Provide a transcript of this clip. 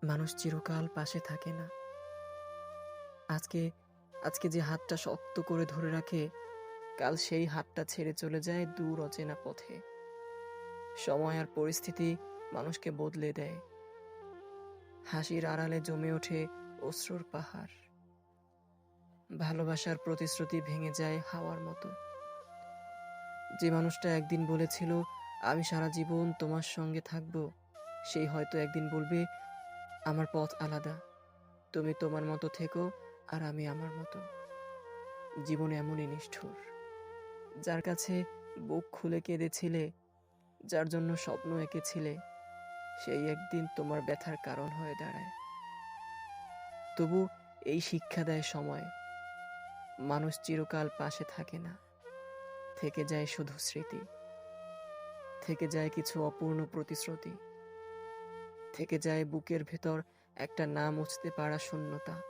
মানুষ চিরকাল পাশে থাকে না। আজকে আজকে যে হাতটা শক্ত করে ধরে রাখে, কাল সেই হাতটা ছেড়ে চলে যায় দূর অচেনা পথে। সময় আর পরিস্থিতি মানুষকে বদলে দেয়। হাসির আড়ালে জমে ওঠে অশ্রুর পাহাড়। ভালোবাসার প্রতিশ্রুতি ভেঙে যায় হাওয়ার মতো। যে মানুষটা একদিন বলেছিল, আমি সারা জীবন তোমার সঙ্গে থাকবো, সেই হয়তো একদিন বলবে, আমার পথ আলাদা। তুমি তোমার মতো থেকো, আর আমি আমার মতো। জীবন এমনই নিষ্ঠুর। যার কাছে বুক খুলে কেঁদেছিলে, যার জন্য স্বপ্ন এঁকেছিলে, সেই একদিন তোমার ব্যথার কারণ হয়ে দাঁড়ায়। তবু এই শিক্ষা দেয় সময়, মানুষ চিরকাল পাশে থাকে না। থেকে যায় শুধু স্মৃতি, থেকে যায় কিছু অপূর্ণ প্রতিশ্রুতি, থেকে যায় বুকের ভেতর একটা না মুছতে পারা শূন্যতা।